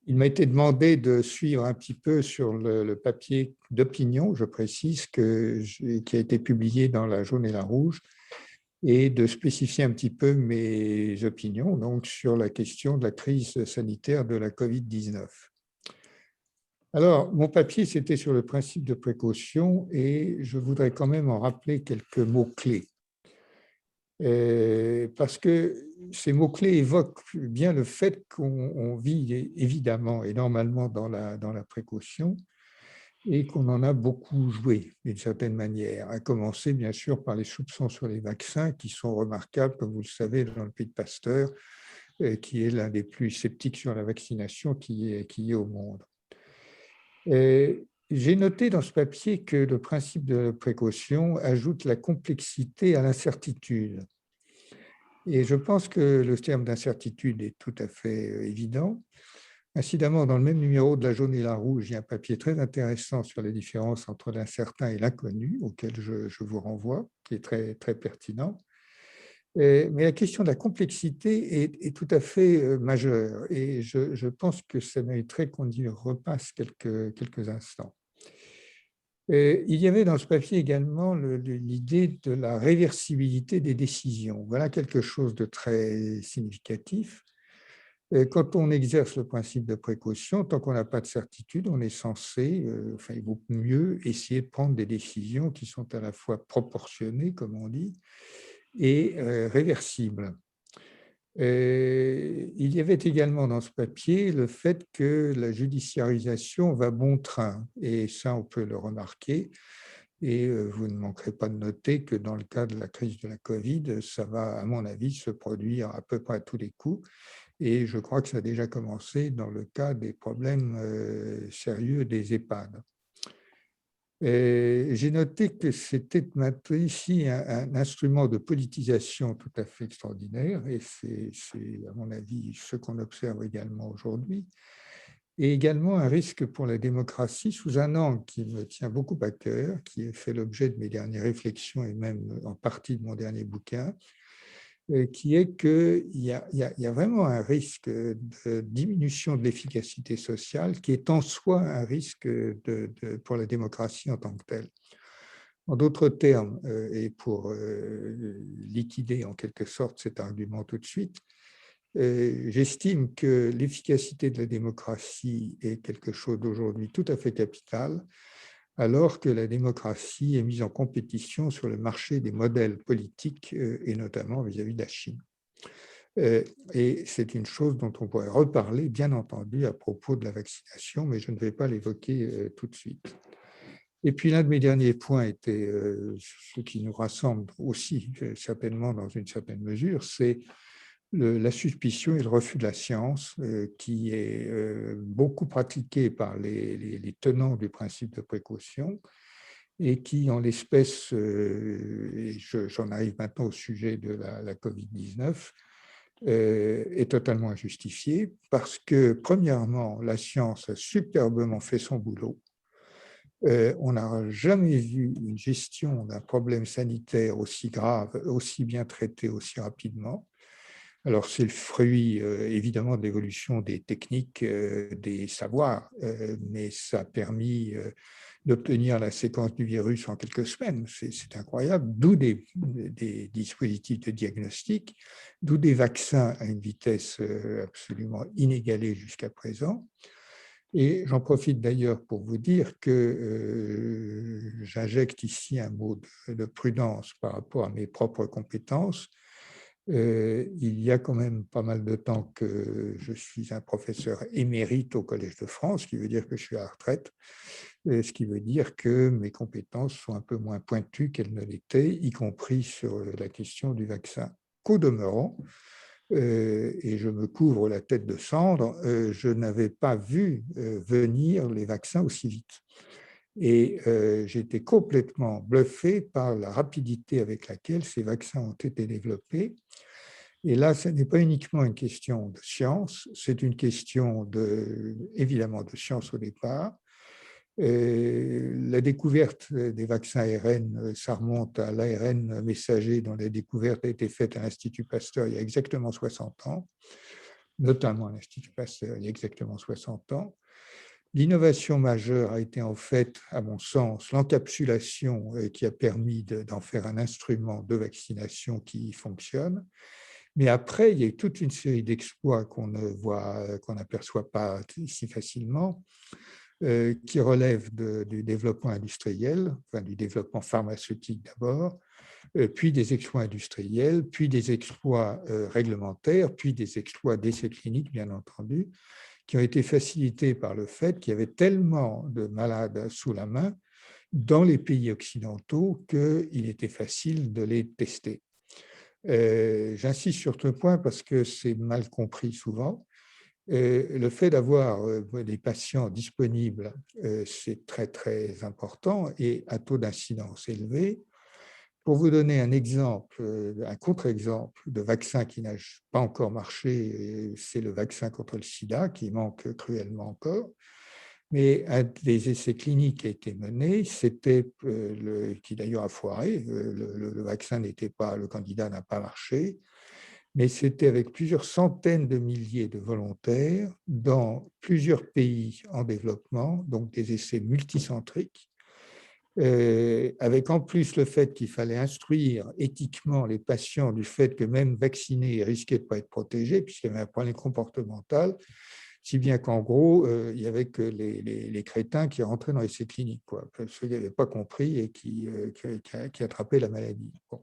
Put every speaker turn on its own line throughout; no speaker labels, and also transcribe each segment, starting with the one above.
Il m'a été demandé de suivre un petit peu sur le papier d'opinion, je précise, qui a été publié dans La Jaune et la Rouge, et de spécifier un petit peu mes opinions donc, sur la question de la crise sanitaire de la Covid-19. Alors, mon papier, c'était sur le principe de précaution et je voudrais quand même en rappeler quelques mots-clés. Parce que ces mots-clés évoquent bien le fait qu'on vit évidemment et normalement dans la précaution et qu'on en a beaucoup joué d'une certaine manière, à commencer bien sûr par les soupçons sur les vaccins qui sont remarquables, comme vous le savez, dans le pays de Pasteur, qui est l'un des plus sceptiques sur la vaccination qui est au monde. J'ai noté dans ce papier que le principe de précaution ajoute la complexité à l'incertitude. Et je pense que le terme d'incertitude est tout à fait évident. Incidemment, dans le même numéro de La Jaune et la Rouge, il y a un papier très intéressant sur les différences entre l'incertain et l'inconnu, auquel je vous renvoie, qui est très, très pertinent. Mais la question de la complexité est tout à fait majeure et je pense que ça mériterait qu'on y repasse quelques instants. Il y avait dans ce papier également l'idée de la réversibilité des décisions. Voilà quelque chose de très significatif. Quand on exerce le principe de précaution, tant qu'on n'a pas de certitude, on est censé, enfin, il vaut mieux essayer de prendre des décisions qui sont à la fois proportionnées, comme on dit, et réversibles. Il y avait également dans ce papier le fait que la judiciarisation va bon train, et ça, on peut le remarquer. Et vous ne manquerez pas de noter que dans le cas de la crise de la Covid, ça va, à mon avis, se produire à peu près à tous les coups. Et je crois que ça a déjà commencé dans le cas des problèmes sérieux des EHPAD. J'ai noté que c'était maintenant ici un instrument de politisation tout à fait extraordinaire, et c'est à mon avis ce qu'on observe également aujourd'hui, et également un risque pour la démocratie sous un angle qui me tient beaucoup à cœur, qui a fait l'objet de mes dernières réflexions et même en partie de mon dernier bouquin, qui est qu'il y a vraiment un risque de diminution de l'efficacité sociale qui est en soi un risque pour la démocratie en tant que telle. En d'autres termes, et pour liquider en quelque sorte cet argument tout de suite, j'estime que l'efficacité de la démocratie est quelque chose d'aujourd'hui tout à fait capital, alors que la démocratie est mise en compétition sur le marché des modèles politiques et notamment vis-à-vis de la Chine. Et c'est une chose dont on pourrait reparler, bien entendu, à propos de la vaccination, mais je ne vais pas l'évoquer tout de suite. Et puis l'un de mes derniers points était ce qui nous rassemble aussi certainement dans une certaine mesure, c'est la suspicion et le refus de la science qui est beaucoup pratiqué par les tenants du principe de précaution et qui, en l'espèce, et j'en arrive maintenant au sujet de la Covid-19, est totalement injustifié parce que, premièrement, la science a superbement fait son boulot. On n'a jamais vu une gestion d'un problème sanitaire aussi grave, aussi bien traité, aussi rapidement. Alors, c'est le fruit, évidemment, de l'évolution des techniques, des savoirs, mais ça a permis d'obtenir la séquence du virus en quelques semaines. C'est incroyable, d'où des dispositifs de diagnostic, d'où des vaccins à une vitesse absolument inégalée jusqu'à présent. Et j'en profite d'ailleurs pour vous dire que j'injecte ici un mot de prudence par rapport à mes propres compétences. Il y a quand même pas mal de temps que je suis un professeur émérite au Collège de France, ce qui veut dire que je suis à la retraite, ce qui veut dire que mes compétences sont un peu moins pointues qu'elles ne l'étaient, y compris sur la question du vaccin. Qu'au demeurant, et je me couvre la tête de cendre, je n'avais pas vu venir les vaccins aussi vite. Et j'ai été complètement bluffé par la rapidité avec laquelle ces vaccins ont été développés. Et là, ce n'est pas uniquement une question de science, c'est une question évidemment de science au départ. La découverte des vaccins ARN, ça remonte à l'ARN messager dont la découverte a été faite à l'Institut Pasteur il y a exactement 60 ans. notamment à l'Institut Pasteur il y a exactement 60 ans. L'innovation majeure a été en fait, à mon sens, l'encapsulation qui a permis d'en faire un instrument de vaccination qui fonctionne. Mais après, il y a eu toute une série d'exploits qu'on ne voit, qu'on n'aperçoit pas si facilement, qui relèvent du développement industriel, enfin du développement pharmaceutique d'abord, puis des exploits industriels, puis des exploits réglementaires, puis des exploits d'essais cliniques, bien entendu, qui ont été facilités par le fait qu'il y avait tellement de malades sous la main dans les pays occidentaux qu'il était facile de les tester. J'insiste sur ce point parce que c'est mal compris souvent. Le fait d'avoir des patients disponibles, c'est très, très important et à taux d'incidence élevé. Pour vous donner un exemple, un contre-exemple de vaccin qui n'a pas encore marché, c'est le vaccin contre le sida qui manque cruellement encore. Mais un des essais cliniques qui a été mené, c'était qui d'ailleurs a foiré, le vaccin n'était pas, le candidat n'a pas marché, mais c'était avec plusieurs centaines de milliers de volontaires dans plusieurs pays en développement, donc des essais multicentriques, avec en plus le fait qu'il fallait instruire éthiquement les patients du fait que même vaccinés, ils risquaient de ne pas être protégés, puisqu'il y avait un problème comportemental, si bien qu'en gros, il n'y avait que les crétins qui rentraient dans l'essai clinique, quoi, ceux qui n'avaient pas compris et qui attrapaient la maladie. Bon.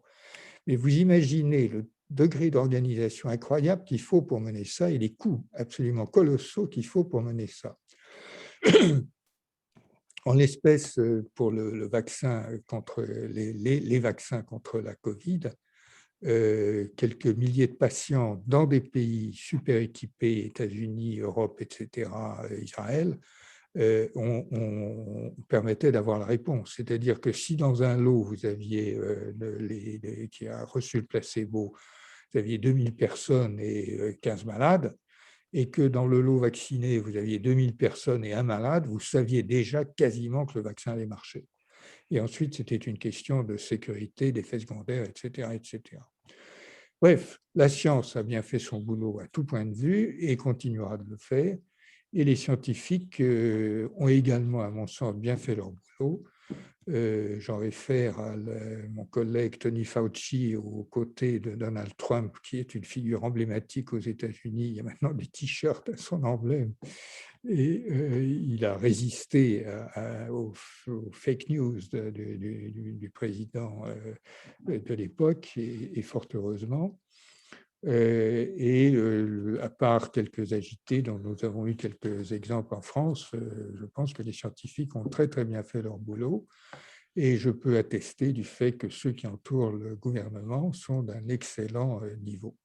Mais vous imaginez le degré d'organisation incroyable qu'il faut pour mener ça et les coûts absolument colossaux qu'il faut pour mener ça. En l'espèce, pour le vaccin contre les vaccins contre la Covid, quelques milliers de patients dans des pays super équipés, États-Unis, Europe, etc., Israël, on permettait d'avoir la réponse. C'est-à-dire que si dans un lot, vous aviez qui a reçu le placebo, vous aviez 2000 personnes et 15 malades, et que dans le lot vacciné, vous aviez 2000 personnes et un malade, vous saviez déjà quasiment que le vaccin allait marcher. Et ensuite, c'était une question de sécurité, d'effets secondaires, etc., etc. Bref, la science a bien fait son boulot à tout point de vue et continuera de le faire. Et les scientifiques ont également, à mon sens, bien fait leur boulot. J'en réfère à mon collègue Tony Fauci aux côtés de Donald Trump, qui est une figure emblématique aux États-Unis. Il y a maintenant des t-shirts à son emblème. Et il a résisté aux fake news du président de l'époque, et fort heureusement. Et à part quelques agités dont nous avons eu quelques exemples en France, je pense que les scientifiques ont très très bien fait leur boulot. Et je peux attester du fait que ceux qui entourent le gouvernement sont d'un excellent niveau.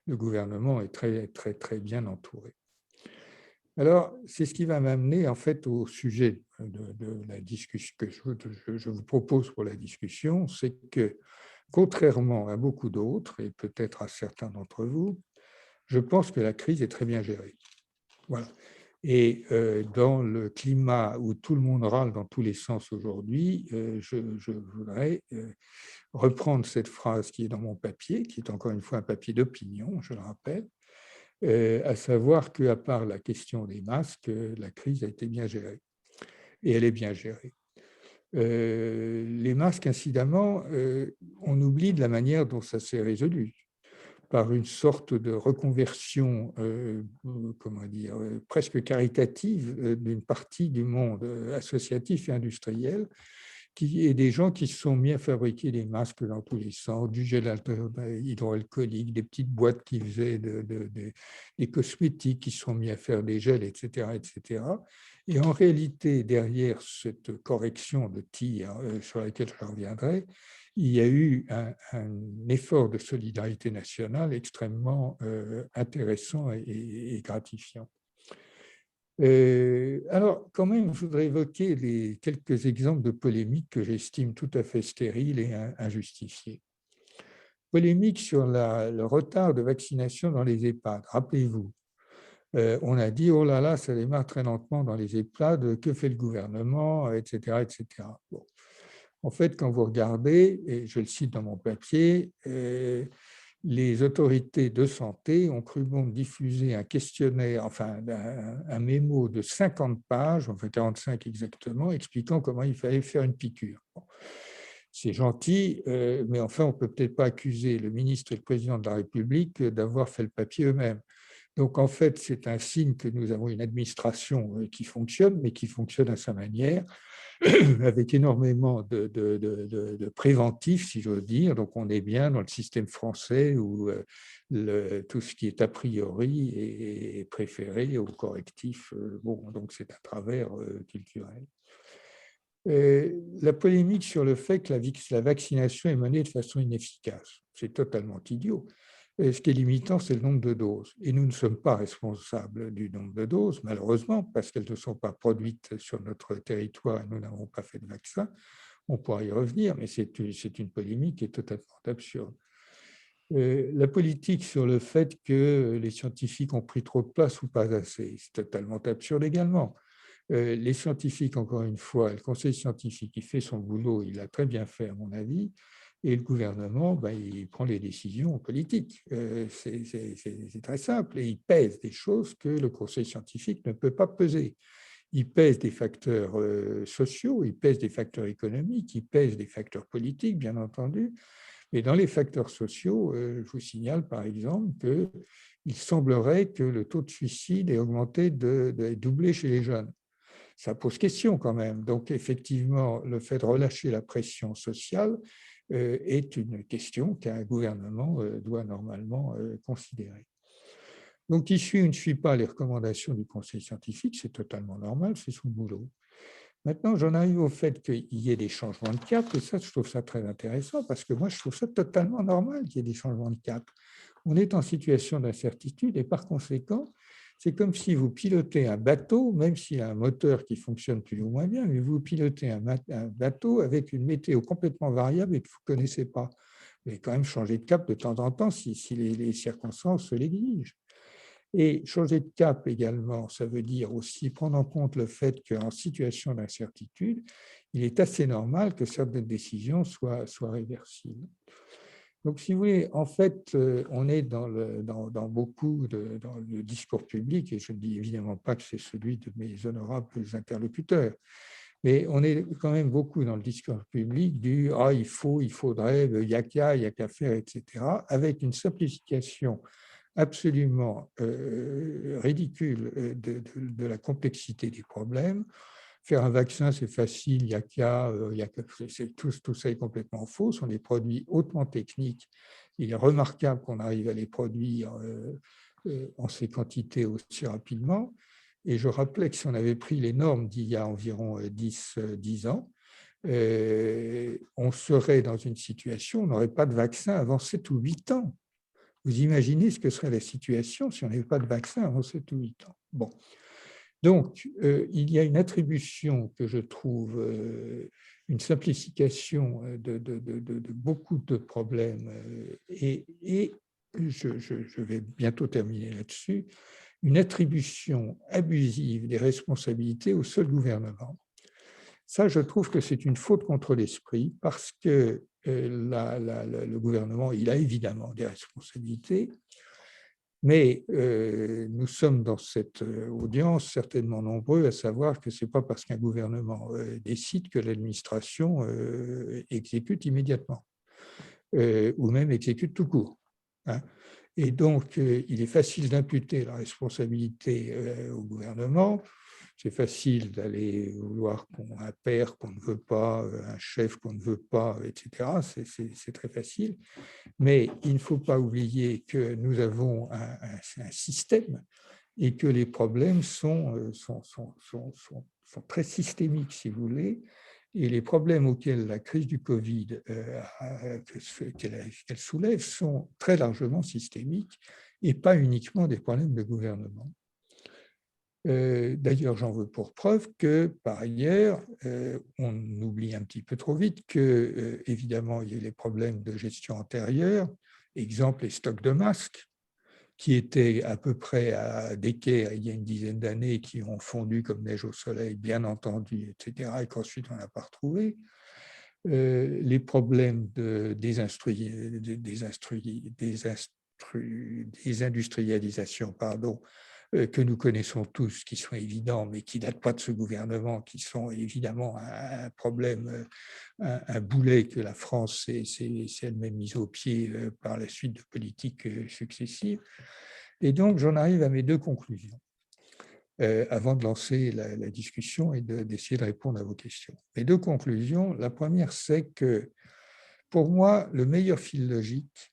Le gouvernement est très très très bien entouré. Alors, c'est ce qui va m'amener en fait au sujet de la discussion que je vous propose pour la discussion, c'est que contrairement à beaucoup d'autres, et peut-être à certains d'entre vous, je pense que la crise est très bien gérée. Voilà. Et dans le climat où tout le monde râle dans tous les sens aujourd'hui, je voudrais reprendre cette phrase qui est dans mon papier, qui est encore une fois un papier d'opinion, je le rappelle, à savoir qu'à part la question des masques, la crise a été bien gérée. Et elle est bien gérée. Les masques, incidemment, on oublie de la manière dont ça s'est résolu, par une sorte de reconversion, comment dire, presque caritative d'une partie du monde associatif et industriel, qui est des gens qui se sont mis à fabriquer des masques dans tous les sens, du gel hydroalcoolique, des petites boîtes qui faisaient des cosmétiques, qui se sont mis à faire des gels, etc., etc. Et en réalité, derrière cette correction de tir sur laquelle je reviendrai, il y a eu un effort de solidarité nationale extrêmement intéressant et gratifiant. Alors, quand même, je voudrais évoquer quelques exemples de polémiques que j'estime tout à fait stériles et injustifiées. Polémique sur le retard de vaccination dans les EHPAD. Rappelez-vous, on a dit, oh là là, ça démarre très lentement dans les EHPAD, que fait le gouvernement, etc., etc. Bon. En fait, quand vous regardez, et je le cite dans mon papier, les autorités de santé ont cru bon de diffuser un questionnaire, enfin un mémo de 50 pages, enfin 45 exactement, expliquant comment il fallait faire une piqûre. Bon, c'est gentil, mais enfin, on ne peut peut-être pas accuser le ministre et le président de la République d'avoir fait le papier eux-mêmes. Donc, en fait, c'est un signe que nous avons une administration qui fonctionne, mais qui fonctionne à sa manière, avec énormément de préventifs, si j'ose dire. Donc, on est bien dans le système français où tout ce qui est a priori est préféré au correctif. Bon, donc, c'est un travers culturel. La polémique sur le fait que la vaccination est menée de façon inefficace, c'est totalement idiot. Ce qui est limitant, c'est le nombre de doses. Et nous ne sommes pas responsables du nombre de doses, malheureusement, parce qu'elles ne sont pas produites sur notre territoire et nous n'avons pas fait de vaccin. On pourra y revenir, mais c'est une polémique qui est totalement absurde. La politique sur le fait que les scientifiques ont pris trop de place ou pas assez, c'est totalement absurde également. Les scientifiques, encore une fois, le conseil scientifique, il fait son boulot, il l'a très bien fait à mon avis, et le gouvernement, ben, il prend les décisions politiques. C'est très simple, et il pèse des choses que le conseil scientifique ne peut pas peser. Il pèse des facteurs sociaux, il pèse des facteurs économiques, il pèse des facteurs politiques, bien entendu, mais dans les facteurs sociaux, je vous signale par exemple qu'il semblerait que le taux de suicide ait augmenté, doublé chez les jeunes. Ça pose question quand même. Donc, effectivement, le fait de relâcher la pression sociale est une question qu'un gouvernement doit normalement considérer. Donc, il suit ou ne suit pas les recommandations du conseil scientifique, c'est totalement normal, c'est son boulot. Maintenant, j'en arrive au fait qu'il y ait des changements de cap, et ça, je trouve ça très intéressant, parce que moi, je trouve ça totalement normal qu'il y ait des changements de cap. On est en situation d'incertitude, et par conséquent, c'est comme si vous pilotez un bateau, même s'il a un moteur qui fonctionne plus ou moins bien, mais vous pilotez un bateau avec une météo complètement variable et que vous ne connaissez pas. Vous allez quand même changer de cap de temps en temps si les circonstances l'exigent. Et changer de cap également, ça veut dire aussi prendre en compte le fait qu'en situation d'incertitude, il est assez normal que certaines décisions soient réversibles. Donc, si vous voulez, en fait, on est dans beaucoup dans le discours public, et je ne dis évidemment pas que c'est celui de mes honorables interlocuteurs, mais on est quand même beaucoup dans le discours public du « ah, il faudrait, il n'y a qu'à faire, etc.», avec une simplification absolument ridicule de la complexité des problèmes. Faire un vaccin, c'est facile, il n'y a qu'à, tout ça est complètement faux. Ce sont des produits hautement techniques. Il est remarquable qu'on arrive à les produire en ces quantités aussi rapidement. Et je rappelais que si on avait pris les normes d'il y a environ 10 ans, on serait dans une situation, on n'aurait pas de vaccin avant 7 ou 8 ans. Vous imaginez ce que serait la situation si on n'avait pas de vaccin avant 7 ou 8 ans. Bon. Donc, il y a une attribution que je trouve, une simplification de beaucoup de problèmes, et je vais bientôt terminer là-dessus, une attribution abusive des responsabilités au seul gouvernement. Ça, je trouve que c'est une faute contre l'esprit parce que le gouvernement, il a évidemment des responsabilités, mais nous sommes dans cette audience certainement nombreux à savoir que ce n'est pas parce qu'un gouvernement décide que l'administration exécute immédiatement, ou même exécute tout court. Hein. Et donc, il est facile d'imputer la responsabilité au gouvernement. C'est facile d'aller vouloir un père qu'on ne veut pas, un chef qu'on ne veut pas, etc. C'est très facile. Mais il ne faut pas oublier que nous avons un système et que les problèmes sont très systémiques, si vous voulez. Et les problèmes auxquels la crise du Covid qu'elle soulève sont très largement systémiques et pas uniquement des problèmes de gouvernement. D'ailleurs, j'en veux pour preuve que, par ailleurs, on oublie un petit peu trop vite que, évidemment, il y a eu les problèmes de gestion antérieure, exemple les stocks de masques, qui étaient à peu près à d'équerre il y a une dizaine d'années, qui ont fondu comme neige au soleil, bien entendu, etc., et qu'ensuite on n'a pas retrouvé. les problèmes de désindustrialisation, pardon, que nous connaissons tous, qui sont évidents, mais qui ne datent pas de ce gouvernement, qui sont évidemment un problème, un boulet que la France s'est elle-même mise au pied par la suite de politiques successives. Et donc, j'en arrive à mes deux conclusions, avant de lancer la discussion et d'essayer de répondre à vos questions. Mes deux conclusions, la première, c'est que, pour moi, le meilleur fil logique,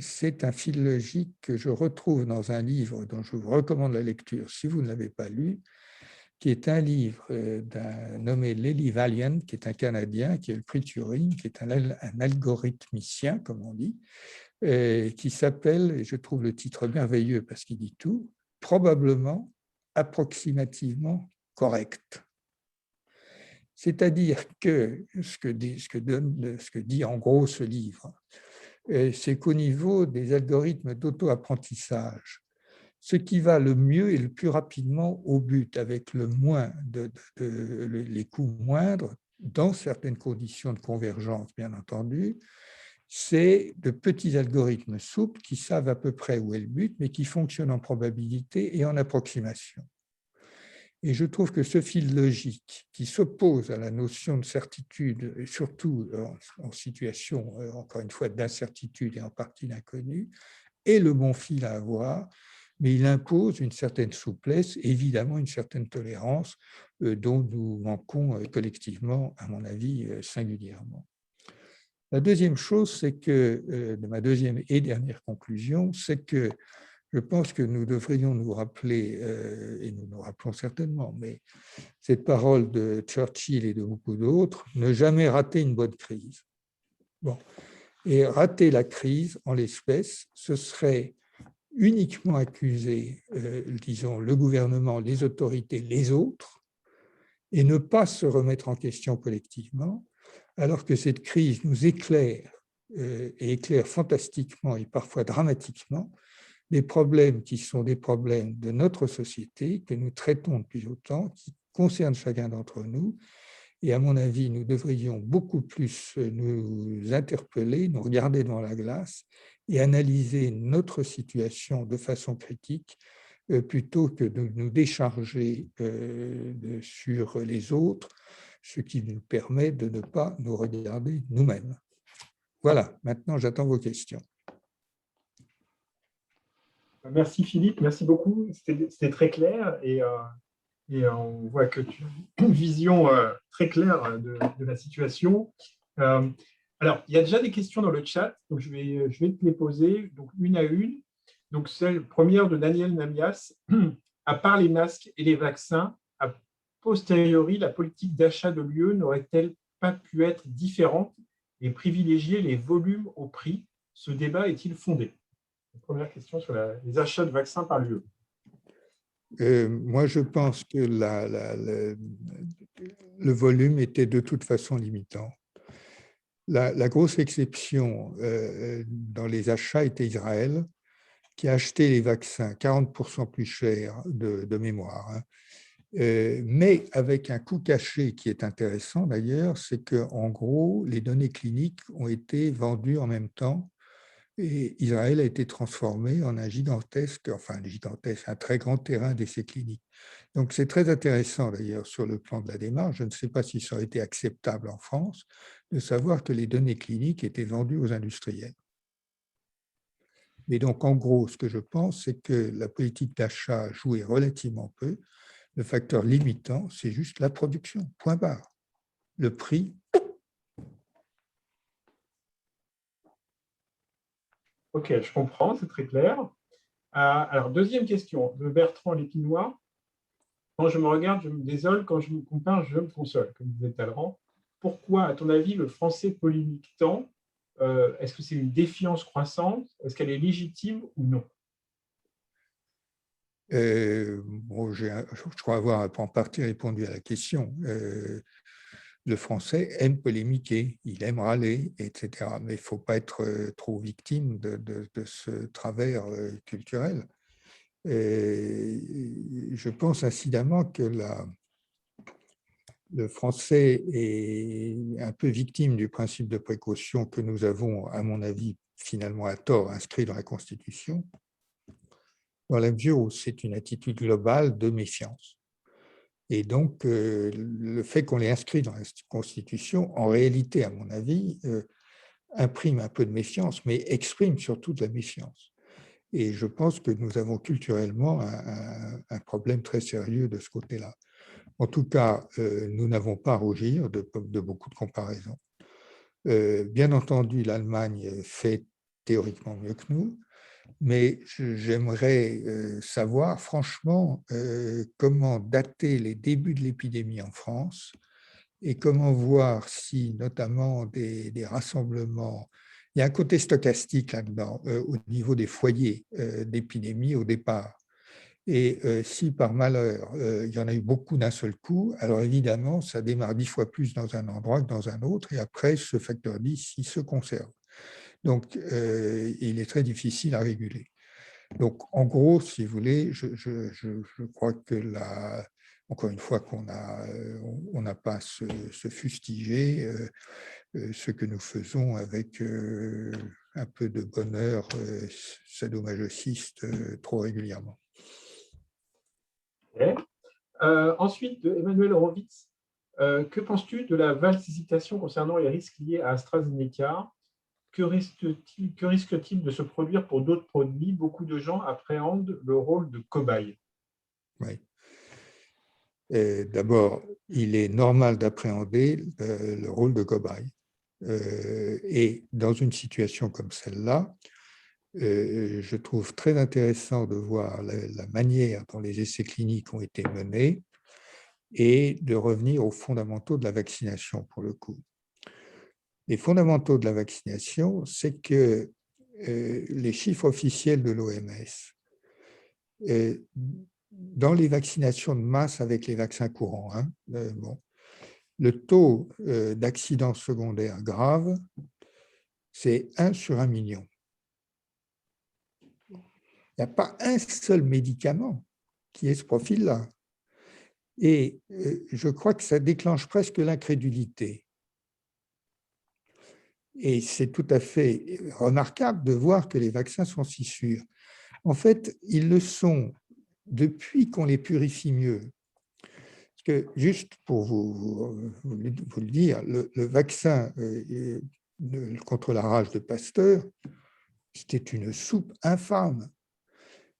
c'est un fil logique que je retrouve dans un livre dont je vous recommande la lecture si vous ne l'avez pas lu, qui est un livre d'un nommé Lely Valiant, qui est un Canadien, qui a eu le prix Turing, qui est un algorithmicien, comme on dit, qui s'appelle, et je trouve le titre merveilleux parce qu'il dit tout, probablement, approximativement correct. C'est-à-dire que ce que dit en gros ce livre, c'est qu'au niveau des algorithmes d'auto-apprentissage, ce qui va le mieux et le plus rapidement au but, avec les coûts moindres, dans certaines conditions de convergence, bien entendu, c'est de petits algorithmes souples qui savent à peu près où est le but, mais qui fonctionnent en probabilité et en approximation. Et je trouve que ce fil logique qui s'oppose à la notion de certitude, et surtout en situation, encore une fois, d'incertitude et en partie d'inconnu, est le bon fil à avoir, mais il impose une certaine souplesse, évidemment une certaine tolérance dont nous manquons collectivement, à mon avis, singulièrement. La deuxième chose, c'est que, de ma deuxième et dernière conclusion, c'est que je pense que nous devrions nous rappeler, et nous nous rappelons certainement, mais cette parole de Churchill et de beaucoup d'autres, ne jamais rater une bonne crise. Bon. Et rater la crise, en l'espèce, ce serait uniquement accuser, disons, le gouvernement, les autorités, les autres, et ne pas se remettre en question collectivement, alors que cette crise nous éclaire, et éclaire fantastiquement et parfois dramatiquement, des problèmes qui sont des problèmes de notre société, que nous traitons depuis longtemps, qui concernent chacun d'entre nous. Et à mon avis, nous devrions beaucoup plus nous interpeller, nous regarder dans la glace et analyser notre situation de façon critique, plutôt que de nous décharger sur les autres, ce qui nous permet de ne pas nous regarder nous-mêmes. Voilà, maintenant j'attends vos questions.
Merci Philippe, merci beaucoup. C'était très clair et on voit que tu as une vision très claire de la situation. Alors, il y a déjà des questions dans le chat, donc je vais te les poser donc une à une. Donc, celle première de Daniel Namias. À part les masques et les vaccins, a posteriori, la politique d'achat de l'UE n'aurait-elle pas pu être différente et privilégier les volumes au prix? Ce débat est-il fondé? Première question sur les achats de vaccins par l'UE.
Moi, je pense que le volume était de toute façon limitant. La grosse exception dans les achats était Israël, qui a acheté les vaccins 40% plus cher de mémoire, hein. Mais avec un coût caché qui est intéressant d'ailleurs, c'est qu'en gros, les données cliniques ont été vendues en même temps. Et Israël a été transformé en un très grand terrain d'essais cliniques. Donc c'est très intéressant d'ailleurs sur le plan de la démarche. Je ne sais pas si ça aurait été acceptable en France de savoir que les données cliniques étaient vendues aux industriels. Mais donc en gros, ce que je pense, c'est que la politique d'achat jouait relativement peu. Le facteur limitant, c'est juste la production, point barre. Le prix.
Ok, je comprends, c'est très clair. Alors, deuxième question de Bertrand Lépinois. Quand je me regarde, je me désole. Quand je me compare, je me console, comme disait Talleyrand. Pourquoi, à ton avis, le français polémique tant? Est-ce que c'est une défiance croissante? Est-ce qu'elle est légitime ou non?
Bon, je crois avoir en partie répondu à la question. Le français aime polémiquer, il aime râler, etc. Mais il ne faut pas être trop victime de ce travers culturel. Et je pense incidemment que le français est un peu victime du principe de précaution que nous avons, à mon avis, finalement à tort, inscrit dans la Constitution, dans la mesure où c'est une attitude globale de méfiance. Et donc, le fait qu'on l'ait inscrit dans la Constitution, en réalité, à mon avis, imprime un peu de méfiance, mais exprime surtout de la méfiance. Et je pense que nous avons culturellement un problème très sérieux de ce côté-là. En tout cas, nous n'avons pas à rougir de beaucoup de comparaisons. Bien entendu, l'Allemagne fait théoriquement mieux que nous, mais j'aimerais savoir franchement comment dater les débuts de l'épidémie en France et comment voir si notamment des rassemblements, il y a un côté stochastique là-dedans au niveau des foyers d'épidémie au départ. Et si par malheur, il y en a eu beaucoup d'un seul coup, alors évidemment, ça démarre 10 fois plus dans un endroit que dans un autre, et après, ce facteur 10, il se conserve. Donc, il est très difficile à réguler. Donc, en gros, si vous voulez, je crois que là, encore une fois, on n'a pas à se fustiger ce que nous faisons avec un peu de bonheur sadomasochiste trop régulièrement.
Okay. Ensuite, de Emmanuel Horowitz, que penses-tu de la vaste hésitation concernant les risques liés à AstraZeneca? Que risque-t-il de se produire pour d'autres produits? Beaucoup de gens appréhendent le rôle de cobaye.
Oui. D'abord, il est normal d'appréhender le rôle de cobaye. Et dans une situation comme celle-là, je trouve très intéressant de voir la manière dont les essais cliniques ont été menés et de revenir aux fondamentaux de la vaccination pour le coup. Les fondamentaux de la vaccination, c'est que les chiffres officiels de l'OMS, dans les vaccinations de masse avec les vaccins courants, le taux d'accidents secondaires graves, c'est 1 sur 1 million. Il n'y a pas un seul médicament qui ait ce profil-là. Et je crois que ça déclenche presque l'incrédulité. Et c'est tout à fait remarquable de voir que les vaccins sont si sûrs. En fait, ils le sont depuis qu'on les purifie mieux. Parce que, juste pour vous le dire, le vaccin contre la rage de Pasteur, c'était une soupe infâme.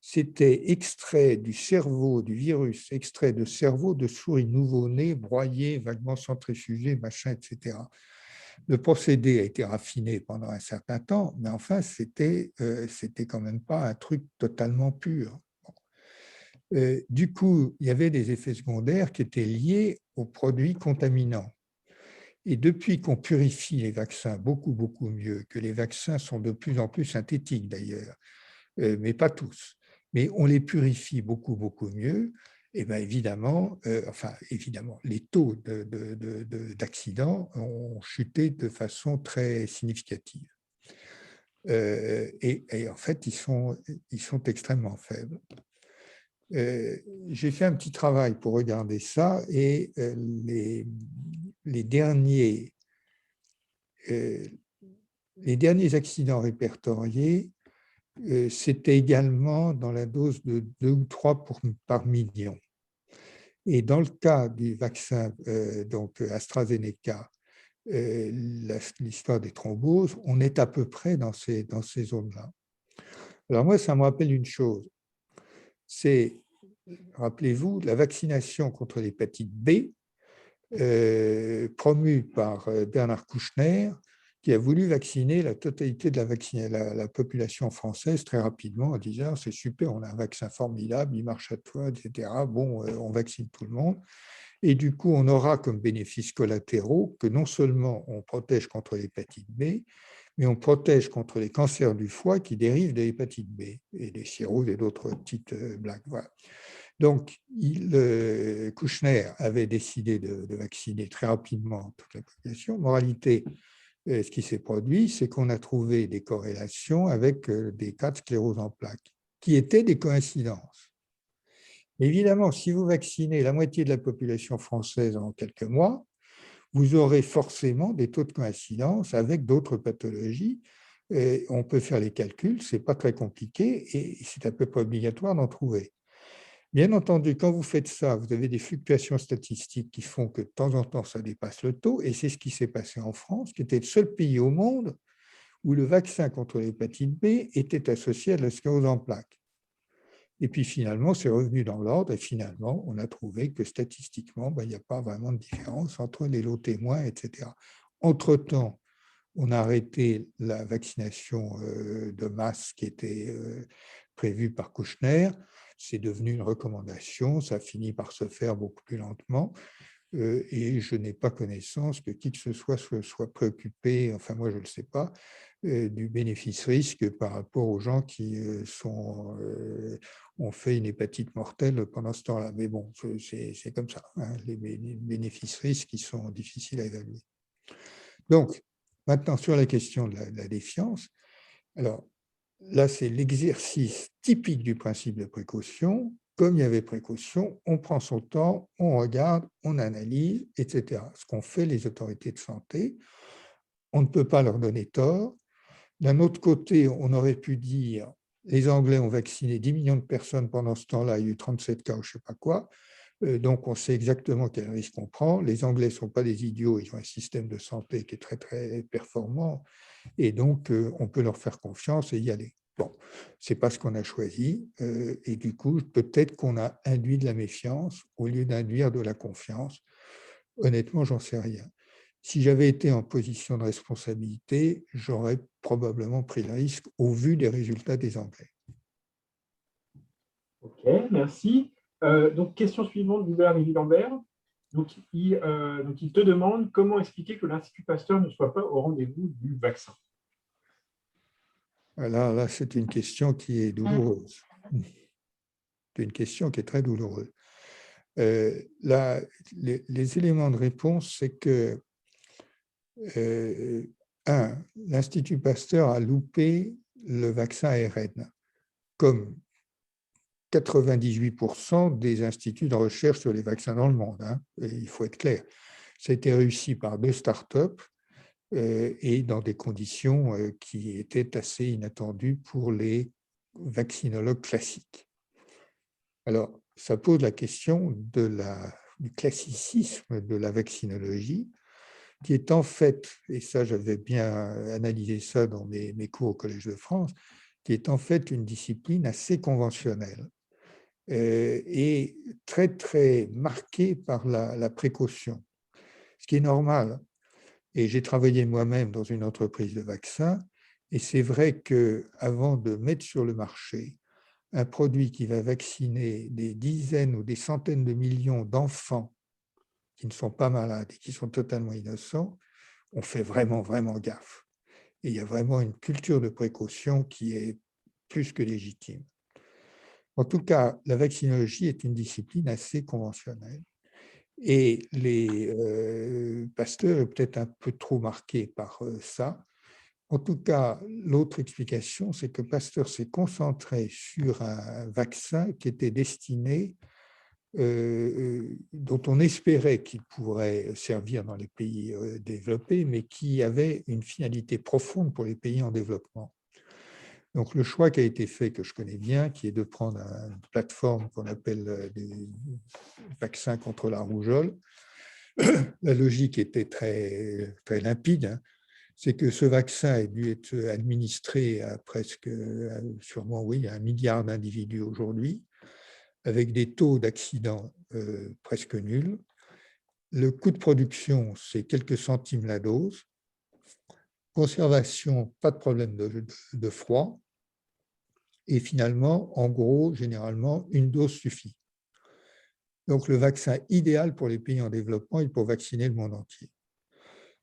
C'était extrait du cerveau du virus, extrait de cerveau de souris nouveau-nés, broyés, vaguement centrifugés, machin, etc. Le procédé a été raffiné pendant un certain temps, mais enfin, c'était quand même pas un truc totalement pur. Du coup, il y avait des effets secondaires qui étaient liés aux produits contaminants. Et depuis qu'on purifie les vaccins beaucoup, beaucoup mieux, que les vaccins sont de plus en plus synthétiques d'ailleurs, mais pas tous, mais on les purifie beaucoup, beaucoup mieux, et bien évidemment, les taux d'accidents ont chuté de façon très significative. Et en fait, ils sont extrêmement faibles. J'ai fait un petit travail pour regarder ça, et les derniers accidents répertoriés, c'était également dans la dose de 2 ou 3 par million. Et dans le cas du vaccin donc AstraZeneca, l'histoire des thromboses, on est à peu près dans ces zones-là. Alors moi, ça me rappelle une chose, c'est, rappelez-vous, la vaccination contre l'hépatite B, promue par Bernard Kouchner, qui a voulu vacciner la totalité de la population française très rapidement en disant « c'est super, on a un vaccin formidable, il marche à toi, etc. Bon, on vaccine tout le monde. » Et du coup, on aura comme bénéfices collatéraux que non seulement on protège contre l'hépatite B, mais on protège contre les cancers du foie qui dérivent de l'hépatite B et des cirrhoses et d'autres petites blagues. Voilà. Donc, Kouchner avait décidé de vacciner très rapidement toute la population. Moralité, ce qui s'est produit, c'est qu'on a trouvé des corrélations avec des cas de sclérose en plaques, qui étaient des coïncidences. Évidemment, si vous vaccinez la moitié de la population française en quelques mois, vous aurez forcément des taux de coïncidence avec d'autres pathologies. Et on peut faire les calculs, ce n'est pas très compliqué et c'est à peu près obligatoire d'en trouver. Bien entendu, quand vous faites ça, vous avez des fluctuations statistiques qui font que de temps en temps, ça dépasse le taux, et c'est ce qui s'est passé en France, qui était le seul pays au monde où le vaccin contre l'hépatite B était associé à la sclérose en plaques. Et puis finalement, c'est revenu dans l'ordre, et finalement, on a trouvé que statistiquement, il n'y a pas vraiment de différence entre les lots témoins, etc. Entre-temps, on a arrêté la vaccination de masse qui était prévue par Kouchner. C'est devenu une recommandation, ça finit par se faire beaucoup plus lentement. Et je n'ai pas connaissance que qui que ce soit préoccupé, enfin moi je ne le sais pas, du bénéfice-risque par rapport aux gens qui ont fait une hépatite mortelle pendant ce temps-là. Mais bon, c'est comme ça, hein, les bénéfices-risques qui sont difficiles à évaluer. Donc, maintenant, sur la question de la défiance, alors là, c'est l'exercice typique du principe de précaution. Comme il y avait précaution, on prend son temps, on regarde, on analyse, etc. Ce qu'ont fait les autorités de santé, on ne peut pas leur donner tort. D'un autre côté, on aurait pu dire les Anglais ont vacciné 10 millions de personnes pendant ce temps-là, il y a eu 37 cas ou je ne sais pas quoi. Donc, on sait exactement quel risque on prend. Les Anglais ne sont pas des idiots, ils ont un système de santé qui est très, très performant. Et donc, on peut leur faire confiance et y aller. Bon, ce n'est pas ce qu'on a choisi. Et du coup, peut-être qu'on a induit de la méfiance au lieu d'induire de la confiance. Honnêtement, j'en sais rien. Si j'avais été en position de responsabilité, j'aurais probablement pris le risque au vu des résultats des Anglais.
Ok, merci. Donc, question suivante d'Hubert Lambert. Donc, il te demande comment expliquer que l'Institut Pasteur ne soit pas au rendez-vous du vaccin.
Là, c'est une question qui est douloureuse. C'est une question qui est très douloureuse. Là, les éléments de réponse, c'est que, l'Institut Pasteur a loupé le vaccin ARN, comme 98% des instituts de recherche sur les vaccins dans le monde. Hein, et il faut être clair. Ça a été réussi par 2 startups et dans des conditions qui étaient assez inattendues pour les vaccinologues classiques. Alors, ça pose la question du classicisme de la vaccinologie, qui est en fait, et ça j'avais bien analysé ça dans mes cours au Collège de France, qui est en fait une discipline assez conventionnelle et très, très marquée par la précaution, ce qui est normal. Et j'ai travaillé moi-même dans une entreprise de vaccins, et c'est vrai qu'avant de mettre sur le marché un produit qui va vacciner des dizaines ou des centaines de millions d'enfants qui ne sont pas malades et qui sont totalement innocents, on fait vraiment, vraiment gaffe. Et il y a vraiment une culture de précaution qui est plus que légitime. En tout cas, la vaccinologie est une discipline assez conventionnelle. Et les Pasteur est peut-être un peu trop marqué par ça. En tout cas, l'autre explication, c'est que Pasteur s'est concentré sur un vaccin qui était destiné, dont on espérait qu'il pourrait servir dans les pays développés, mais qui avait une finalité profonde pour les pays en développement. Donc, le choix qui a été fait, que je connais bien, qui est de prendre une plateforme qu'on appelle des vaccins contre la rougeole, la logique était très, très limpide. Hein. C'est que ce vaccin a dû être administré à presque, sûrement, oui, à 1 milliard d'individus aujourd'hui, avec des taux d'accident presque nuls. Le coût de production, c'est quelques centimes la dose. Conservation, pas de problème de froid. Et finalement, en gros, généralement, une dose suffit. Donc, le vaccin idéal pour les pays en développement et pour vacciner le monde entier.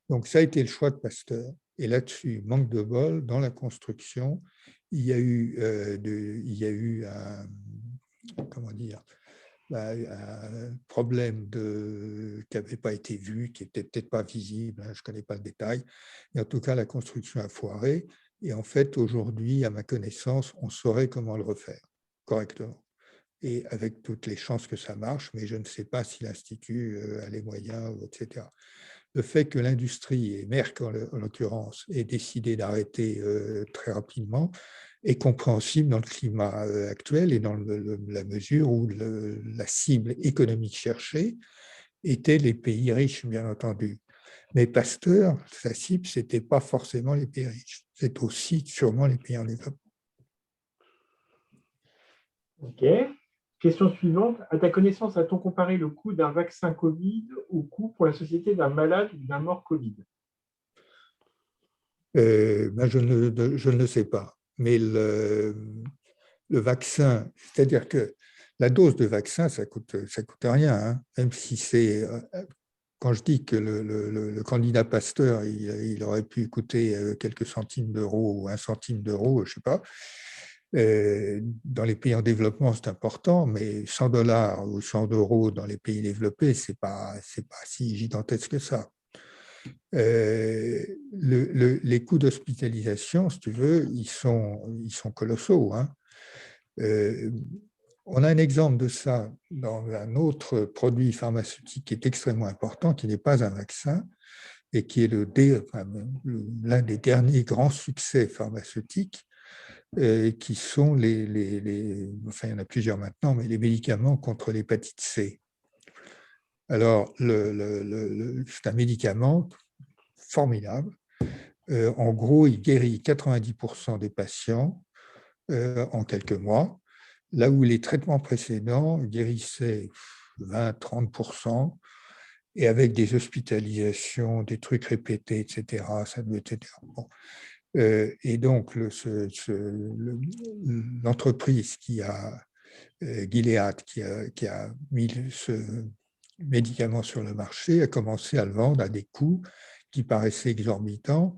Donc, ça a été le choix de Pasteur. Et là-dessus, manque de bol, dans la construction, il y a eu comment dire, un problème qui n'avait pas été vu, qui n'était peut-être pas visible, hein, je ne connais pas le détail. Mais en tout cas, la construction a foiré. Et en fait, aujourd'hui, à ma connaissance, on saurait comment le refaire correctement. et avec toutes les chances que ça marche, mais je ne sais pas si l'Institut a les moyens, etc. Le fait que l'industrie, et Merck en l'occurrence, ait décidé d'arrêter très rapidement est compréhensible dans le climat actuel et dans la mesure où la cible économique cherchée était les pays riches, bien entendu. Mais Pasteur, sa cible, ce n'était pas forcément les pays riches, c'est aussi sûrement les pays en développement.
OK. Question suivante. À ta connaissance, a-t-on comparé le coût d'un vaccin Covid au coût pour la société d'un malade ou d'un mort Covid?
Ben, je ne le sais pas. Mais le vaccin, c'est-à-dire que la dose de vaccin, ça coûte rien, hein, même si c'est… Quand je dis que le candidat Pasteur, il aurait pu coûter quelques centimes d'euros ou 1 centime d'euro, je ne sais pas, dans les pays en développement, c'est important, mais 100 $ ou 100 € dans les pays développés, ce n'est pas si gigantesque que ça. Les coûts d'hospitalisation, si tu veux, ils sont colossaux, hein. On a un exemple de ça dans un autre produit pharmaceutique qui est extrêmement important, qui n'est pas un vaccin, et qui est l'un des derniers grands succès pharmaceutiques, qui sont enfin il y en a plusieurs maintenant, mais les médicaments contre l'hépatite C. Alors, c'est un médicament formidable. En gros, il guérit 90% des patients en quelques mois, là où les traitements précédents guérissaient 20-30%, et avec des hospitalisations, des trucs répétés, etc. Ça devait être… Bon. Et donc, l'entreprise qui a, Gilead, qui a mis ce médicament sur le marché, a commencé à le vendre à des coûts qui paraissaient exorbitants,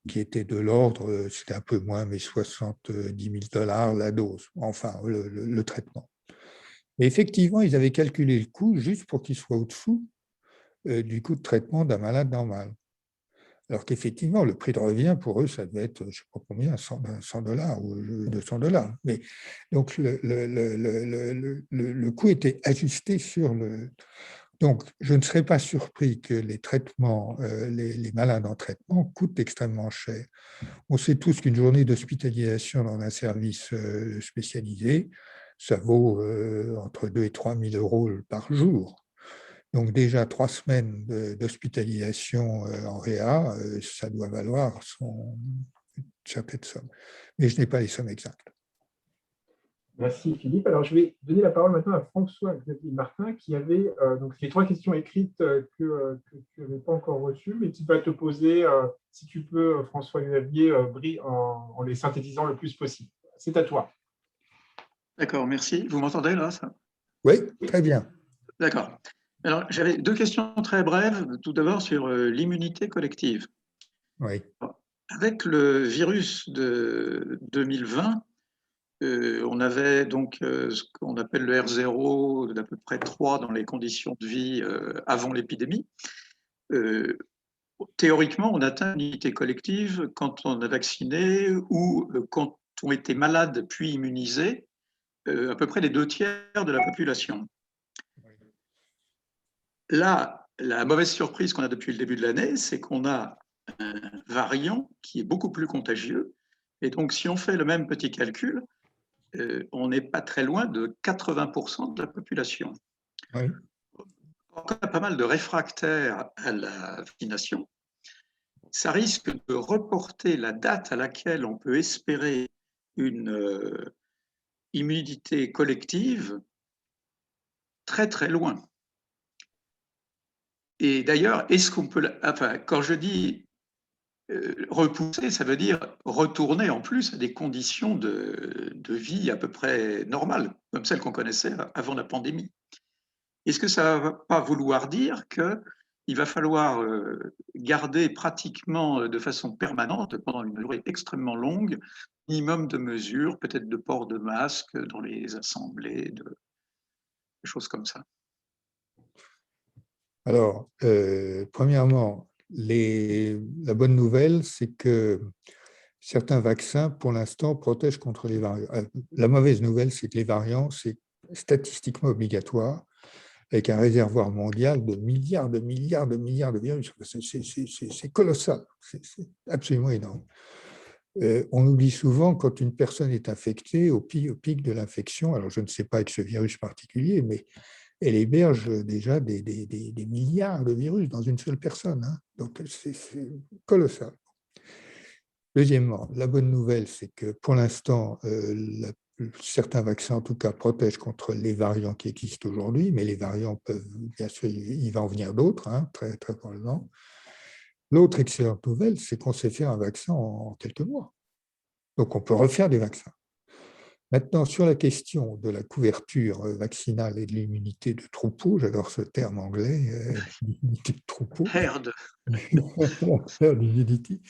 qui étaient de l'ordre, c'était un peu moins, mais 70 000 $ la dose, enfin, le traitement. Et effectivement, ils avaient calculé le coût juste pour qu'il soit au-dessous du coût de traitement d'un malade normal. Alors qu'effectivement, le prix de revient, pour eux, ça devait être, je ne sais pas combien, 100 $ ou 200 $. Mais donc, le coût était ajusté sur le… Donc, je ne serais pas surpris que les traitements, les malades en traitement coûtent extrêmement cher. On sait tous qu'une journée d'hospitalisation dans un service spécialisé, ça vaut entre 2 000 et 3 000 € par jour. Donc déjà 3 semaines d'hospitalisation en réa, ça doit valoir une certaine somme. Mais je n'ai pas les sommes exactes.
Merci Philippe. Alors, je vais donner la parole maintenant à François-Xavier Martin qui avait donc les 3 questions écrites que tu n'avais pas encore reçues, mais qui va te poser, si tu peux, François-Xavier, en les synthétisant le plus possible. C'est à toi.
D'accord, merci. Vous m'entendez là ça?
Oui, très bien.
D'accord. Alors, j'avais 2 questions très brèves. Tout d'abord sur l'immunité collective.
Oui.
Avec le virus de 2020, on avait donc ce qu'on appelle le R0 d'à peu près 3 dans les conditions de vie avant l'épidémie. Théoriquement, on atteint l'immunité collective quand on est vacciné ou quand on était malade puis immunisé, à peu près les 2/3 de la population. Là, la mauvaise surprise qu'on a depuis le début de l'année, c'est qu'on a un variant qui est beaucoup plus contagieux. Et donc, si on fait le même petit calcul, on n'est pas très loin de 80% de la population.
Oui.
Encore pas mal de réfractaires à la vaccination. Ça risque de reporter la date à laquelle on peut espérer une immunité collective très très loin. Et d'ailleurs, est-ce qu'on peut… Enfin, quand je dis repousser, ça veut dire retourner en plus à des conditions de vie à peu près normales, comme celles qu'on connaissait avant la pandémie. Est-ce que ça ne va pas vouloir dire qu'il va falloir garder pratiquement de façon permanente, pendant une durée extrêmement longue, minimum de mesures, peut-être de port de masque dans les assemblées, des choses comme ça?
Alors, premièrement, la bonne nouvelle, c'est que certains vaccins, pour l'instant, protègent contre les variants. La mauvaise nouvelle, c'est que les variants, c'est statistiquement obligatoire, avec un réservoir mondial de milliards de virus. C'est colossal, c'est absolument énorme. On oublie souvent quand une personne est infectée, au pic de l'infection, alors je ne sais pas avec ce virus particulier, mais elle héberge déjà des milliards de virus dans une seule personne. Hein. Donc c'est colossal. Deuxièmement, la bonne nouvelle, c'est que pour l'instant, certains vaccins, en tout cas, protègent contre les variants qui existent aujourd'hui, mais les variants peuvent, bien sûr, il va en venir d'autres, hein, très, très probablement. L'autre excellente nouvelle, c'est qu'on sait faire un vaccin en quelques mois. Donc, on peut refaire des vaccins. Maintenant, sur la question de la couverture vaccinale et de l'immunité de troupeau, j'adore ce terme anglais, l'immunité de troupeau,
Herd.
herd immunity,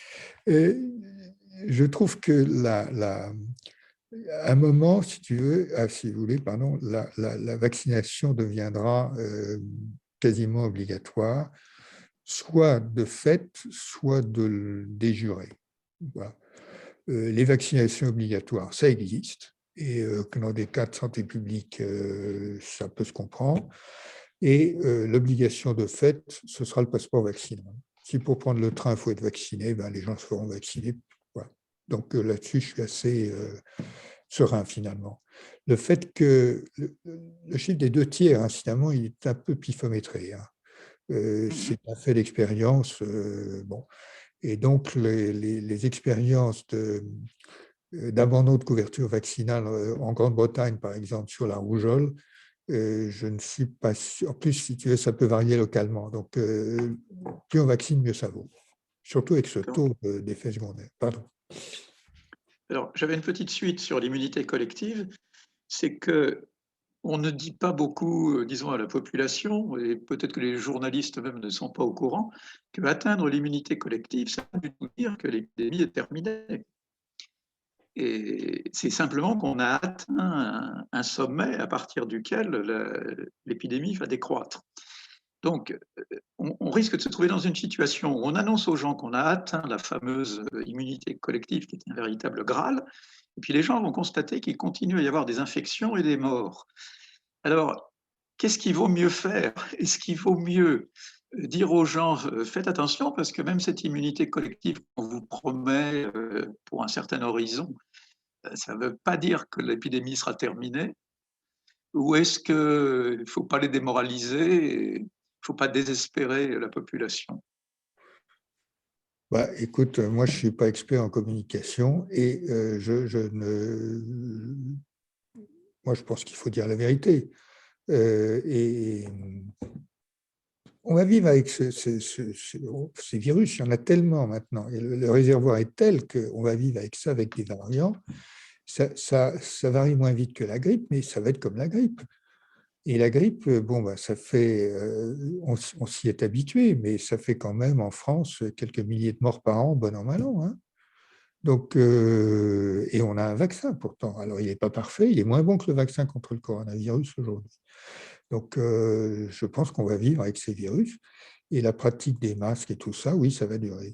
je trouve que à un moment, si tu veux, si vous voulez, pardon, la vaccination deviendra quasiment obligatoire, soit de fait, soit de juré. Voilà. Les vaccinations obligatoires, ça existe, et que dans des cas de santé publique, ça peut se comprendre. Et l'obligation de fait, ce sera le passeport vaccinal. Si pour prendre le train, il faut être vacciné, ben, les gens se feront vacciner. Voilà. Donc là-dessus, je suis assez serein finalement. Le fait que le chiffre des 2 tiers, incidemment, il est un peu pifométré. Hein. C'est un fait d'expérience. Bon. Et donc, les expériences d'abandon de couverture vaccinale en Grande-Bretagne, par exemple, sur la rougeole, je ne suis pas sûr. En plus, si tu veux, ça peut varier localement. Donc, plus on vaccine, mieux ça vaut. Surtout avec ce taux d'effet secondaire. Pardon.
Alors, j'avais une petite suite sur l'immunité collective. C'est que on ne dit pas beaucoup, disons, à la population, et peut-être que les journalistes même ne sont pas au courant, qu'atteindre l'immunité collective, ça veut dire que l'épidémie est terminée. Et c'est simplement qu'on a atteint un sommet à partir duquel l'épidémie va décroître. Donc, on risque de se trouver dans une situation où on annonce aux gens qu'on a atteint la fameuse immunité collective, qui est un véritable Graal, et puis les gens vont constater qu'il continue à y avoir des infections et des morts. Alors, qu'est-ce qu'il vaut mieux faire? Est-ce qu'il vaut mieux dire aux gens, faites attention, parce que même cette immunité collective qu'on vous promet pour un certain horizon, ça ne veut pas dire que l'épidémie sera terminée? Ou est-ce qu'il ne faut pas les démoraliser, il ne faut pas désespérer la population?
Bah, écoute, moi, je ne suis pas expert en communication et moi, je pense qu'il faut dire la vérité. Et on va vivre avec ces virus, il y en a tellement maintenant, et le réservoir est tel qu'on va vivre avec ça, avec des variants. Ça varie moins vite que la grippe, mais ça va être comme la grippe. Et la grippe, bon, bah, ça fait, on s'y est habitué, mais ça fait quand même en France quelques milliers de morts par an, bon an, mal an. Hein. Donc, et on a un vaccin pourtant. Alors, il n'est pas parfait, il est moins bon que le vaccin contre le coronavirus aujourd'hui. Donc, je pense qu'on va vivre avec ces virus. Et la pratique des masques et tout ça, oui, ça va durer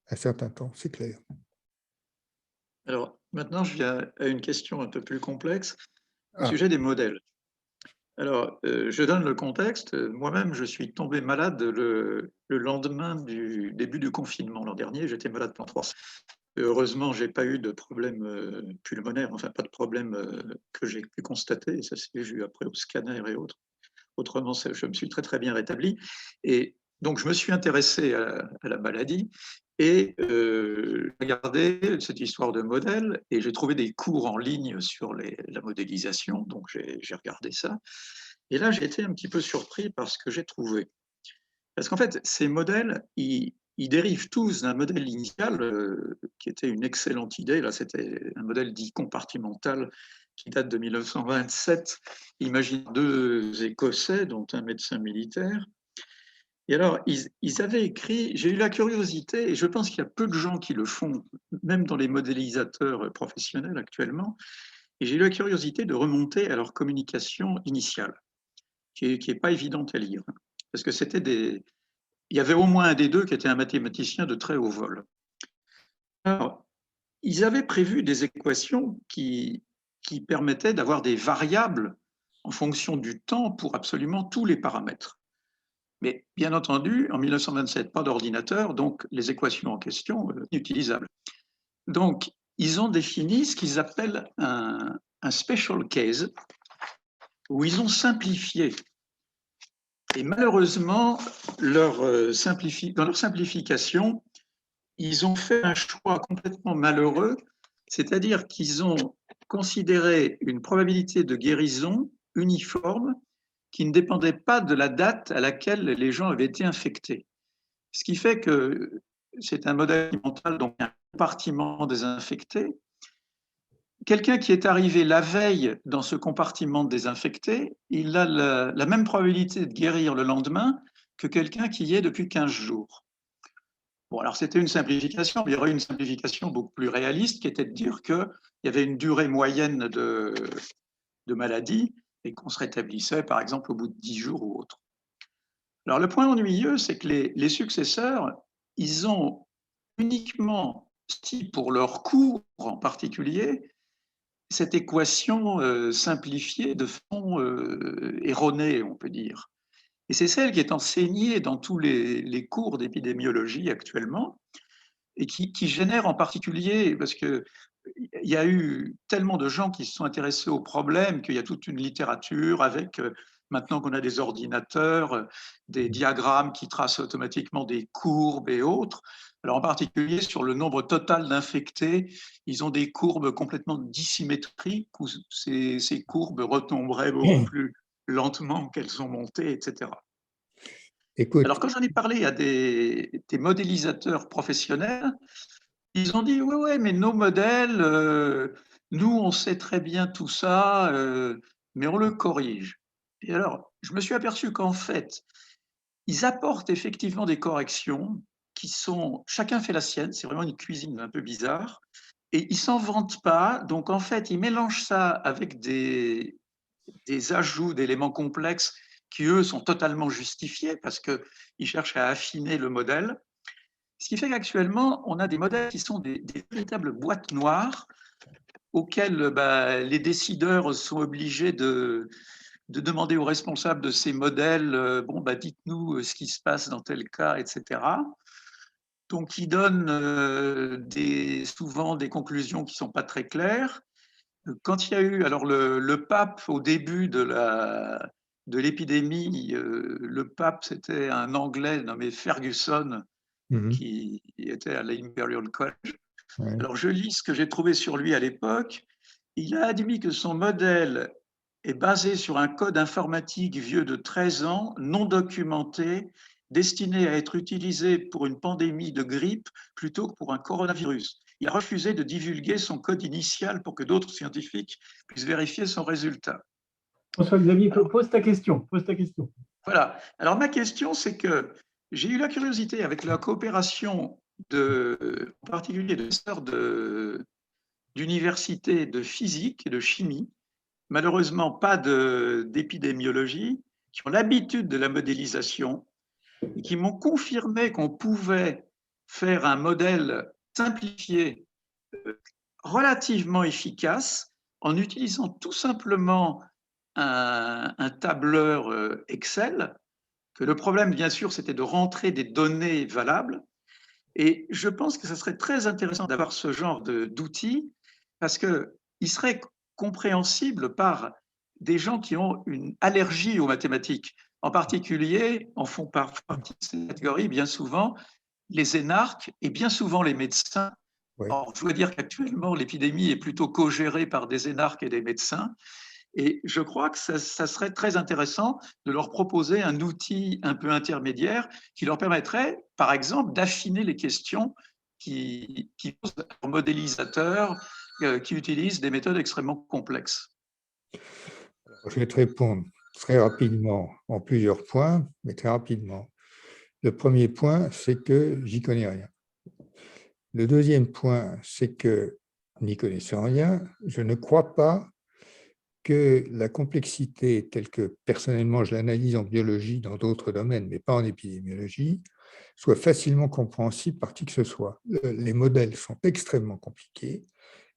un certain temps, c'est clair.
Alors, maintenant, je viens à une question un peu plus complexe, au
Ah,
sujet des modèles. Alors, je donne le contexte. Moi-même, je suis tombé malade le lendemain du début du confinement. L'an dernier, j'étais malade pendant 3 semaines. Heureusement, je n'ai pas eu de problème pulmonaire, enfin pas de problème que j'ai pu constater. Ça s'est vu après au scanner et autres. Autrement, je me suis très très bien rétabli. Et donc, je me suis intéressé à la maladie et j'ai regardé cette histoire de modèle et j'ai trouvé des cours en ligne sur la modélisation. Donc, j'ai regardé ça. Et là, j'ai été un petit peu surpris par ce que j'ai trouvé. Parce qu'en fait, ces modèles, ils dérivent tous d'un modèle initial qui était une excellente idée. Là, c'était un modèle dit compartimental qui date de 1927. Imagine 2 Écossais, dont un médecin militaire. Et alors, ils avaient écrit, j'ai eu la curiosité, et je pense qu'il y a peu de gens qui le font, même dans les modélisateurs professionnels actuellement, et j'ai eu la curiosité de remonter à leur communication initiale, qui est pas évidente à lire. Parce que il y avait au moins un des deux qui était un mathématicien de très haut vol. Alors, ils avaient prévu des équations qui permettaient d'avoir des variables en fonction du temps pour absolument tous les paramètres. Mais bien entendu, en 1927, pas d'ordinateur, donc les équations en question, inutilisables. Donc, ils ont défini ce qu'ils appellent un special case, où ils ont simplifié. Et malheureusement, dans leur simplification, ils ont fait un choix complètement malheureux, c'est-à-dire qu'ils ont considéré une probabilité de guérison uniforme qui ne dépendait pas de la date à laquelle les gens avaient été infectés. Ce qui fait que c'est un modèle mental, donc un compartiment désinfecté. Quelqu'un qui est arrivé la veille dans ce compartiment désinfecté, il a la même probabilité de guérir le lendemain que quelqu'un qui y est depuis 15 jours. Bon, alors c'était une simplification, mais il y aurait une simplification beaucoup plus réaliste qui était de dire qu'il y avait une durée moyenne de maladie et qu'on se rétablissait par exemple au bout de 10 jours ou autre. Alors le point ennuyeux, c'est que les successeurs, ils ont uniquement, pour leur cours en particulier, cette équation simplifiée de façon erronée, on peut dire. Et c'est celle qui est enseignée dans tous les cours d'épidémiologie actuellement et qui génère en particulier, parce qu'il y a eu tellement de gens qui se sont intéressés au problème qu'il y a toute une littérature avec, maintenant qu'on a des ordinateurs, des diagrammes qui tracent automatiquement des courbes et autres. Alors en particulier sur le nombre total d'infectés, ils ont des courbes complètement dissymétriques où ces courbes retomberaient beaucoup plus lentement qu'elles sont montées, etc.
Écoute,
Alors quand j'en ai parlé à des modélisateurs professionnels, ils ont dit, oui, mais nos modèles, nous, on sait très bien tout ça, mais on le corrige. Et alors, je me suis aperçu qu'en fait, ils apportent effectivement des corrections qui sont, chacun fait la sienne, c'est vraiment une cuisine un peu bizarre, et ils s'en vantent pas, donc en fait, ils mélangent ça avec des ajouts d'éléments complexes qui, eux, sont totalement justifiés parce qu'ils cherchent à affiner le modèle. Ce qui fait qu'actuellement, on a des modèles qui sont des véritables boîtes noires auxquelles les décideurs sont obligés de demander aux responsables de ces modèles, dites-nous ce qui se passe dans tel cas, etc. Donc, ils donnent souvent des conclusions qui ne sont pas très claires. Quand il y a eu, alors le pape au début de l'épidémie, le pape c'était un Anglais nommé Ferguson qui était à l'Imperial College.
ouais.
Alors je lis ce que j'ai trouvé sur lui à l'époque. Il a admis que son modèle est basé sur un code informatique vieux de 13 ans, non documenté, destiné à être utilisé pour une pandémie de grippe plutôt que pour un coronavirus. Il a refusé de divulguer son code initial pour que d'autres scientifiques puissent vérifier son résultat.
François-Xavier, pose ta question.
Voilà. Alors ma question, c'est que j'ai eu la curiosité avec la coopération en particulier de sœurs d'universités de physique et de chimie, malheureusement pas d'épidémiologie, qui ont l'habitude de la modélisation et qui m'ont confirmé qu'on pouvait faire un modèle simplifié, relativement efficace, en utilisant tout simplement un tableur Excel, que le problème, bien sûr, c'était de rentrer des données valables. Et je pense que ce serait très intéressant d'avoir ce genre d'outils parce qu'il serait compréhensible par des gens qui ont une allergie aux mathématiques. En particulier, en font partie de cette catégorie bien souvent les énarques et bien souvent les médecins.
Oui.
Or, je dois dire qu'actuellement, l'épidémie est plutôt co-gérée par des énarques et des médecins. Et je crois que ça serait très intéressant de leur proposer un outil un peu intermédiaire qui leur permettrait, par exemple, d'affiner les questions qui posent aux modélisateurs qui utilisent des méthodes extrêmement complexes.
Je vais te répondre très rapidement en plusieurs points, mais très rapidement. Le premier point, c'est que j'y connais rien. Le deuxième point, c'est que, n'y connaissant rien, je ne crois pas que la complexité telle que personnellement je l'analyse en biologie dans d'autres domaines, mais pas en épidémiologie, soit facilement compréhensible par qui que ce soit. Les modèles sont extrêmement compliqués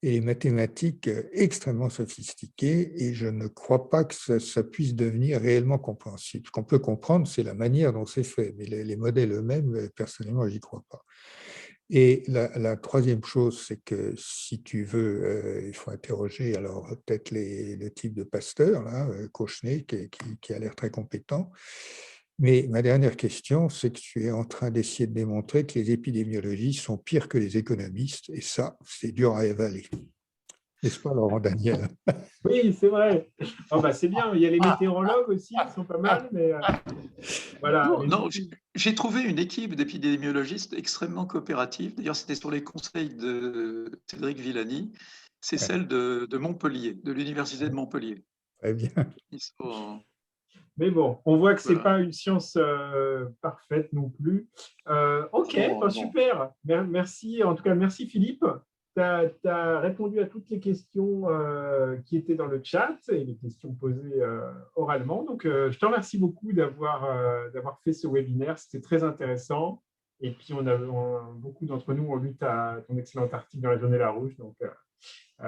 et les mathématiques extrêmement sophistiquées, et je ne crois pas que ça puisse devenir réellement compréhensible. Ce qu'on peut comprendre, c'est la manière dont c'est fait, mais les modèles eux-mêmes, personnellement, j'y crois pas. Et la troisième chose, c'est que si tu veux, il faut interroger alors peut-être le type de pasteur, là, Kouchner, qui a l'air très compétent. Mais ma dernière question, c'est que tu es en train d'essayer de démontrer que les épidémiologistes sont pires que les économistes, et ça, c'est dur à avaler. N'est-ce pas, Laurent Daniel?
Oui, c'est vrai. Oh, bah, c'est bien. Il y a les météorologues aussi qui sont pas mal, mais voilà.
Non, non, j'ai trouvé une équipe d'épidémiologistes extrêmement coopérative. D'ailleurs, c'était sur les conseils de Cédric Villani. C'est celle de Montpellier, de l'Université de Montpellier.
Très bien.
Ils sont,
Mais bon, on voit que ce n'est
voilà.
pas une science parfaite non plus. OK,
Non,
bah,
non.
super. Merci. En tout cas, merci Philippe. Tu as répondu à toutes les questions qui étaient dans le chat et les questions posées oralement. Donc, je te remercie beaucoup d'avoir fait ce webinaire. C'était très intéressant. Et puis, beaucoup d'entre nous ont lu ton excellent article dans la Journée La Rouge. Donc,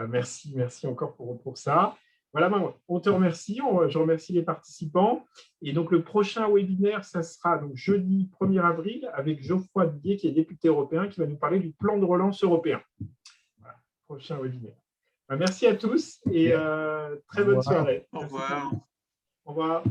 merci encore pour ça. Voilà, on te remercie, je remercie les participants. Et donc, le prochain webinaire, ça sera donc jeudi 1er avril avec Geoffroy Didier, qui est député européen, qui va nous parler du plan de relance européen. Voilà, prochain webinaire. Merci à tous et très bonne soirée.
Au revoir.
Au revoir.